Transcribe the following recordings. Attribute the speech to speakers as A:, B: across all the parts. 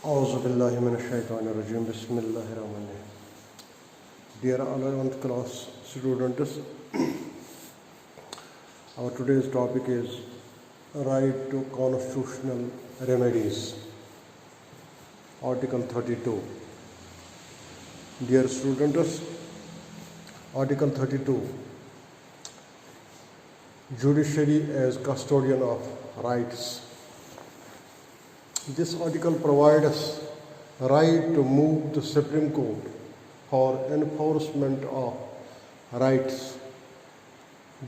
A: Auzubillahiminash-shaytanir-rajim. Bismillahir-rahmanir-rahim. Dear 11th class students, our today's topic is right to constitutional remedies. Article 32. Dear students, Article 32. Judiciary as custodian of rights. This article provides right to move the Supreme Court for enforcement of rights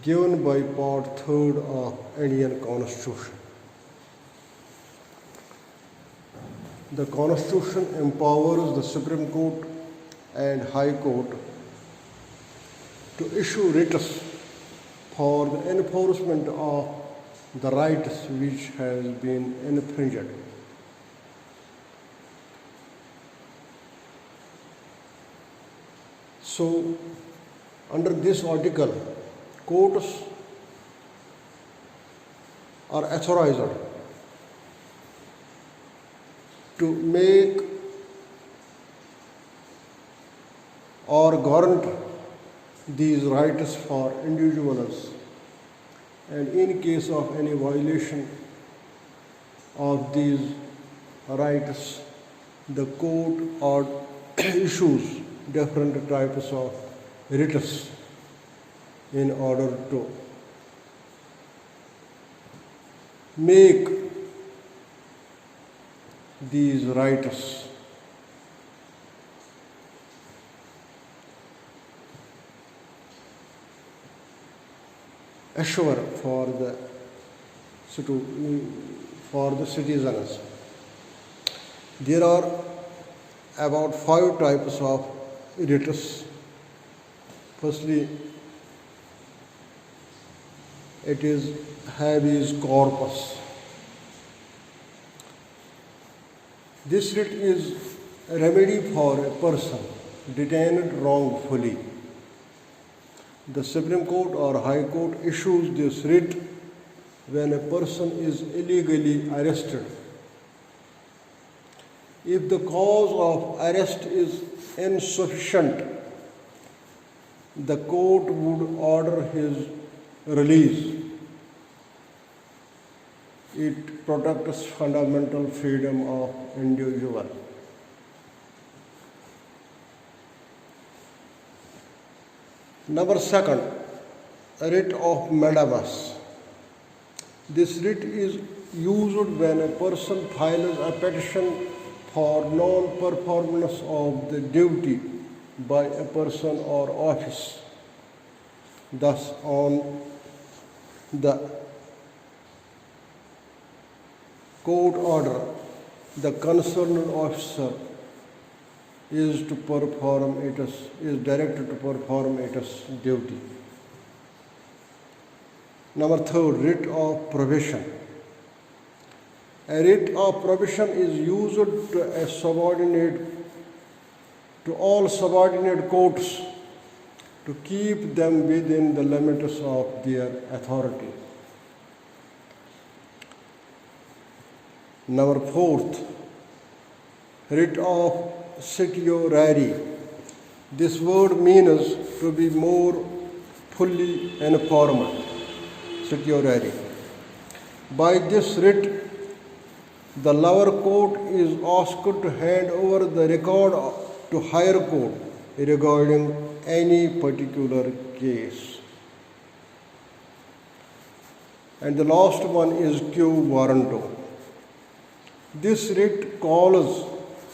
A: given by Part 3 of Indian Constitution. The Constitution empowers the Supreme Court and High Court to issue writs for the enforcement of the rights which has been infringed. So, under this article, courts are authorized to make or grant these rights for individuals, and in case of any violation of these rights, the court or issues different types of writs in order to make these rights assure for the citizens. There are about 5 types of writs. Firstly, it is habeas corpus. This writ is a remedy for a person detained wrongfully. The Supreme Court or High Court issues this writ when a person is illegally arrested. If the cause of arrest is insufficient, the court would order his release. It protects fundamental freedom of individual. Number 2, writ of mandamus. This writ is used when a person files a petition for non-performance of the duty by a person or office. Thus, on the court order, the concerned officer is directed to perform its duty. Number 3, writ of prohibition. A writ of prohibition is used to all subordinate courts to keep them within the limits of their authority. Number 4, writ of certiorari. This word means to be more fully informed. Certiorari. By this writ, the lower court is asked to hand over the record to higher court regarding any particular case. And the last one is quo warranto. This writ calls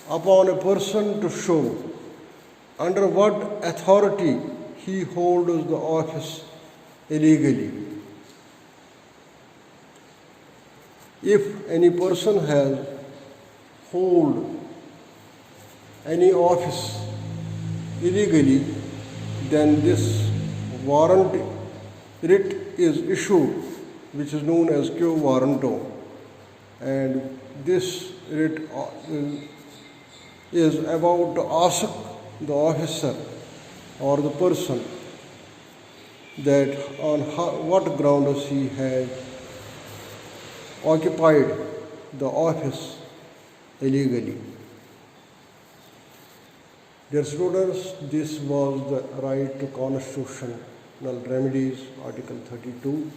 A: upon a person to show under what authority he holds the office illegally. If any person has hold any office illegally, then this warrant writ is issued, which is known as quo warranto, and this writ is about to ask the officer or the person that on what grounds he has occupied the office illegally. Dear students, this was the right to constitutional remedies, Article 32.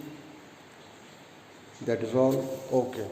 A: That is all. Okay.